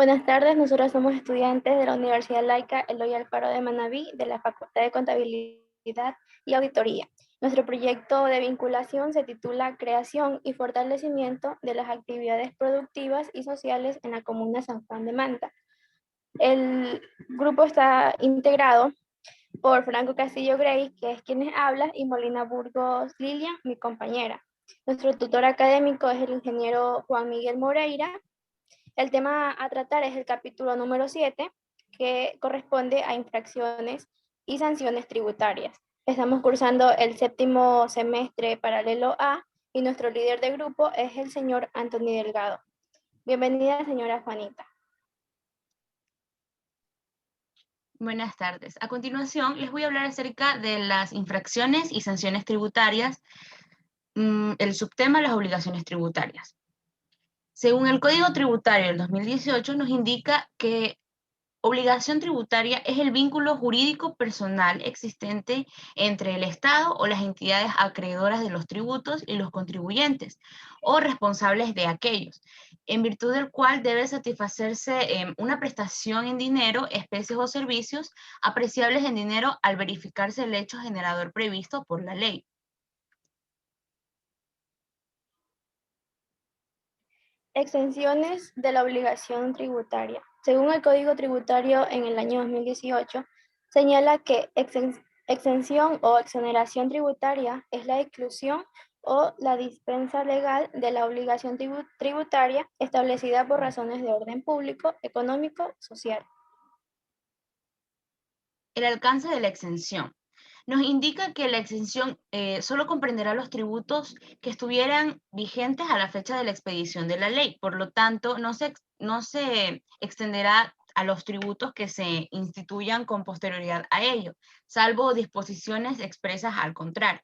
Buenas tardes, nosotros somos estudiantes de la Universidad Laica Eloy Alfaro de Manabí, de la Facultad de Contabilidad y Auditoría. Nuestro proyecto de vinculación se titula Creación y fortalecimiento de las actividades productivas y sociales en la comuna San Juan de Manta. El grupo está integrado por Franco Castillo Grey, que es quien habla, y Molina Burgos Lilian, mi compañera. Nuestro tutor académico es el ingeniero Juan Miguel Moreira. El tema a tratar es el capítulo número 7, que corresponde a infracciones y sanciones tributarias. Estamos cursando el séptimo semestre paralelo A y nuestro líder de grupo es el señor Anthony Delgado. Bienvenida, señora Juanita. Buenas tardes. A continuación, les voy a hablar acerca de las infracciones y sanciones tributarias, el subtema las obligaciones tributarias. Según el Código Tributario del 2018, nos indica que obligación tributaria es el vínculo jurídico personal existente entre el Estado o las entidades acreedoras de los tributos y los contribuyentes o responsables de aquellos, en virtud del cual debe satisfacerse una prestación en dinero, especies o servicios apreciables en dinero al verificarse el hecho generador previsto por la ley. Exenciones de la obligación tributaria. Según el Código Tributario en el año 2018, señala que exención o exoneración tributaria es la exclusión o la dispensa legal de la obligación tributaria establecida por razones de orden público, económico, social. El alcance de la exención. Nos indica que la exención solo comprenderá los tributos que estuvieran vigentes a la fecha de la expedición de la ley. Por lo tanto, no se extenderá a los tributos que se instituyan con posterioridad a ello, salvo disposiciones expresas al contrario.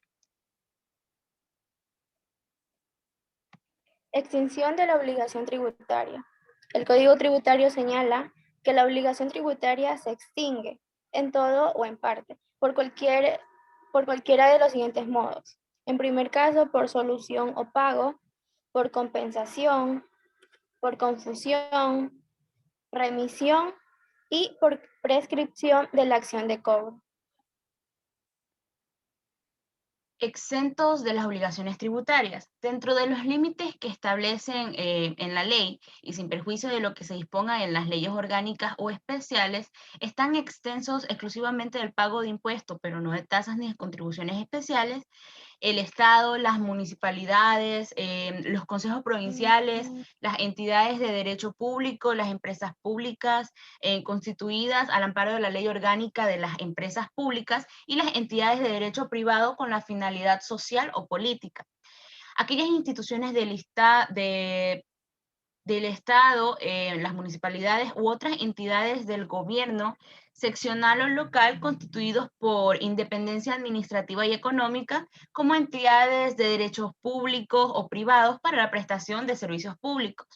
Extinción de la obligación tributaria. El Código Tributario señala que la obligación tributaria se extingue en todo o en parte por cualquiera de los siguientes modos. En primer caso, por solución o pago, por compensación, por confusión, remisión y por prescripción de la acción de cobro. Exentos de las obligaciones tributarias. Dentro de los límites que establecen en la ley y sin perjuicio de lo que se disponga en las leyes orgánicas o especiales, están extensos exclusivamente del pago de impuestos, pero no de tasas ni de contribuciones especiales, el Estado, las municipalidades, los consejos provinciales, las entidades de derecho público, las empresas públicas constituidas al amparo de la ley orgánica de las empresas públicas y las entidades de derecho privado con la finalidad social o política. Aquellas instituciones del Estado, las municipalidades u otras entidades del gobierno seccional o local constituidos por independencia administrativa y económica como entidades de derechos públicos o privados para la prestación de servicios públicos.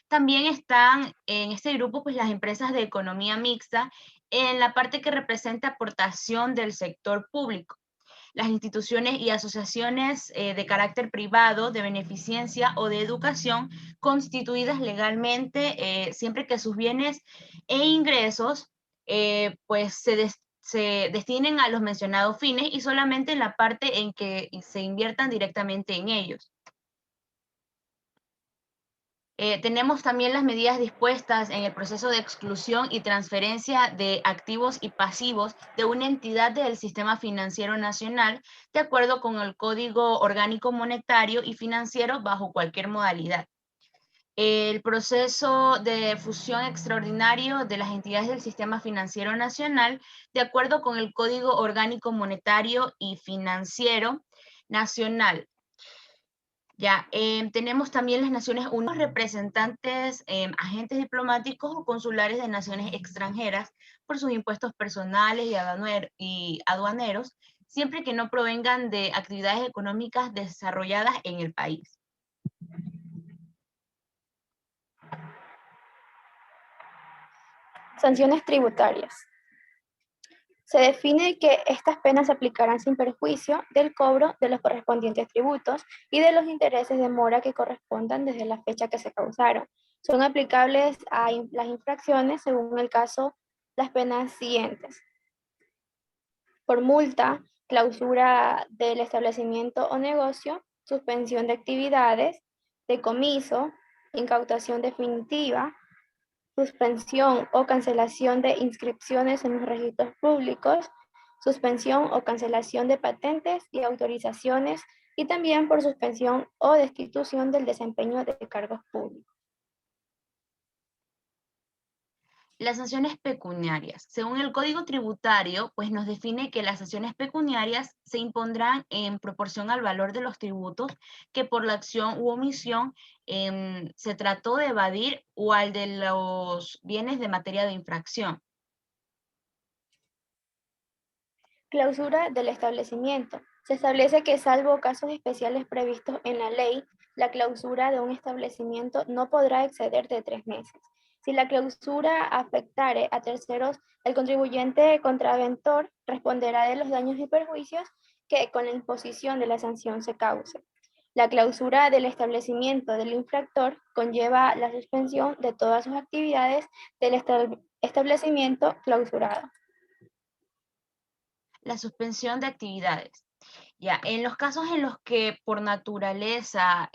También están en este grupo pues, las empresas de economía mixta en la parte que representa aportación del sector público. Las instituciones y asociaciones de carácter privado, de beneficencia o de educación constituidas legalmente siempre que sus bienes e ingresos pues se destinen a los mencionados fines y solamente en la parte en que se inviertan directamente en ellos. Tenemos también las medidas dispuestas en el proceso de exclusión y transferencia de activos y pasivos de una entidad del sistema financiero nacional de acuerdo con el Código Orgánico Monetario y Financiero bajo cualquier modalidad. El proceso de fusión extraordinario de las entidades del sistema financiero nacional de acuerdo con el Código Orgánico Monetario y Financiero Nacional. Ya, tenemos también las Naciones Unidas, representantes, agentes diplomáticos o consulares de naciones extranjeras por sus impuestos personales y aduaneros, siempre que no provengan de actividades económicas desarrolladas en el país. Sanciones tributarias. Se define que estas penas se aplicarán sin perjuicio del cobro de los correspondientes tributos y de los intereses de mora que correspondan desde la fecha que se causaron, Son aplicables a las infracciones según el caso las penas siguientes: por multa, clausura del establecimiento o negocio, suspensión de actividades, decomiso, incautación definitiva, suspensión o cancelación de inscripciones en los registros públicos, suspensión o cancelación de patentes y autorizaciones, y también por suspensión o destitución del desempeño de cargos públicos. Las sanciones pecuniarias. Según el Código Tributario, pues nos define que las sanciones pecuniarias se impondrán en proporción al valor de los tributos que por la acción u omisión se trató de evadir o al de los bienes de materia de infracción. Clausura del establecimiento. Se establece que, salvo casos especiales previstos en la ley, la clausura de un establecimiento no podrá exceder de 3 meses. Si la clausura afectare a terceros, el contribuyente contraventor responderá de los daños y perjuicios que con la imposición de la sanción se cause. La clausura del establecimiento del infractor conlleva la suspensión de todas sus actividades del establecimiento clausurado. La suspensión de actividades. Ya, en los casos en los que por naturaleza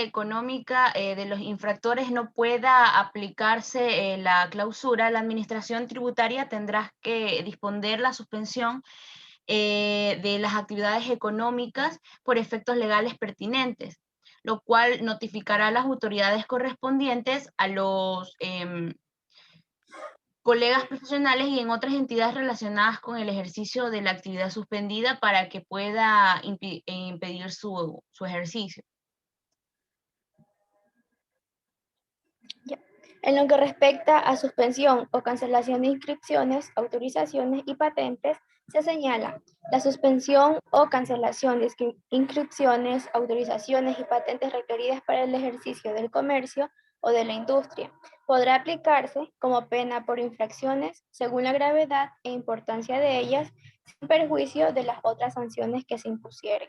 económica de los infractores no pueda aplicarse la clausura, la administración tributaria tendrá que disponer la suspensión de las actividades económicas por efectos legales pertinentes, lo cual notificará a las autoridades correspondientes a los colegas profesionales y en otras entidades relacionadas con el ejercicio de la actividad suspendida para que pueda impedir su ejercicio. En lo que respecta a suspensión o cancelación de inscripciones, autorizaciones y patentes, se señala: la suspensión o cancelación de inscripciones, autorizaciones y patentes requeridas para el ejercicio del comercio o de la industria podrá aplicarse como pena por infracciones según la gravedad e importancia de ellas, sin perjuicio de las otras sanciones que se impusieren.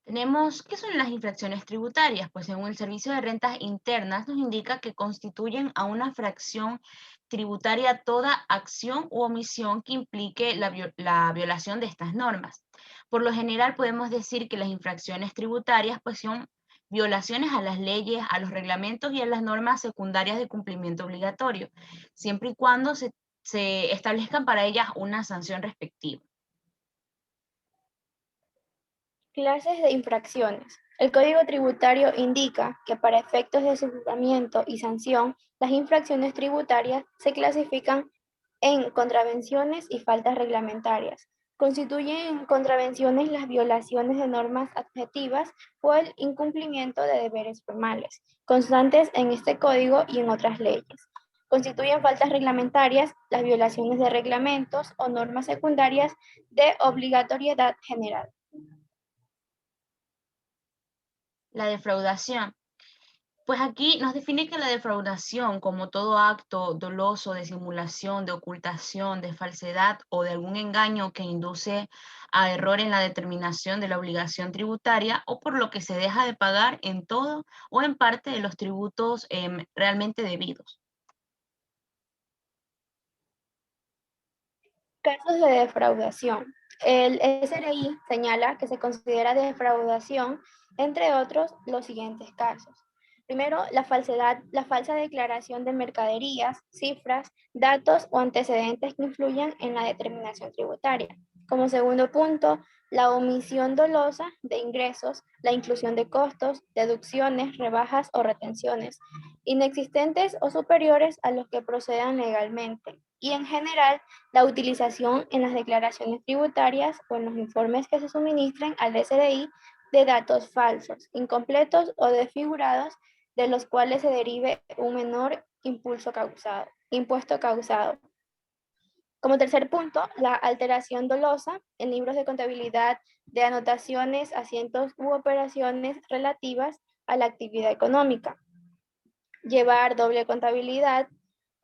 Tenemos, ¿qué son las infracciones tributarias? Pues según el Servicio de Rentas Internas nos indica que constituyen a una fracción tributaria toda acción u omisión que implique la violación de estas normas. Por lo general podemos decir que las infracciones tributarias pues son violaciones a las leyes, a los reglamentos y a las normas secundarias de cumplimiento obligatorio, siempre y cuando se establezcan para ellas una sanción respectiva. Clases de infracciones. El Código Tributario indica que, para efectos de su juzgamiento y sanción, las infracciones tributarias se clasifican en contravenciones y faltas reglamentarias. Constituyen contravenciones las violaciones de normas adjetivas o el incumplimiento de deberes formales, constantes en este código y en otras leyes. Constituyen faltas reglamentarias las violaciones de reglamentos o normas secundarias de obligatoriedad general. La defraudación. Pues aquí nos define que la defraudación, como todo acto doloso de simulación, de ocultación, de falsedad o de algún engaño que induce a error en la determinación de la obligación tributaria o por lo que se deja de pagar en todo o en parte de los tributos realmente debidos. Casos de defraudación. El SRI señala que se considera defraudación, entre otros, los siguientes casos. Primero, la falsa declaración de mercaderías, cifras, datos o antecedentes que influyan en la determinación tributaria. Como segundo punto, la omisión dolosa de ingresos, la inclusión de costos, deducciones, rebajas o retenciones, inexistentes o superiores a los que procedan legalmente. Y en general, la utilización en las declaraciones tributarias o en los informes que se suministren al SRI de datos falsos, incompletos o desfigurados, de los cuales se derive un menor impuesto causado. Como tercer punto, la alteración dolosa en libros de contabilidad de anotaciones, asientos u operaciones relativas a la actividad económica. Llevar doble contabilidad,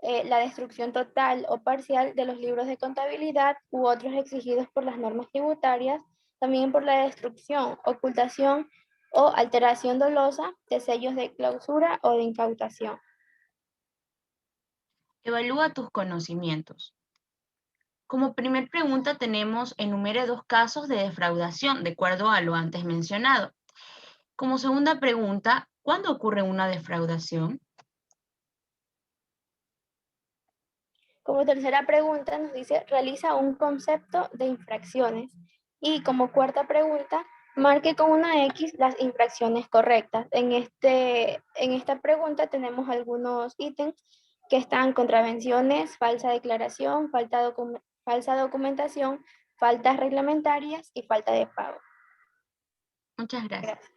la destrucción total o parcial de los libros de contabilidad u otros exigidos por las normas tributarias, también por la destrucción, ocultación o alteración dolosa de sellos de clausura o de incautación. Evalúa tus conocimientos. Como primer pregunta tenemos enumere 2 casos de defraudación, de acuerdo a lo antes mencionado. Como segunda pregunta, ¿cuándo ocurre una defraudación? Como tercera pregunta nos dice, realiza un concepto de infracciones. Y como cuarta pregunta, marque con una X las infracciones correctas. En esta pregunta tenemos algunos ítems que están contravenciones, falsa declaración, falsa documentación, faltas reglamentarias y falta de pago. Muchas gracias. Gracias.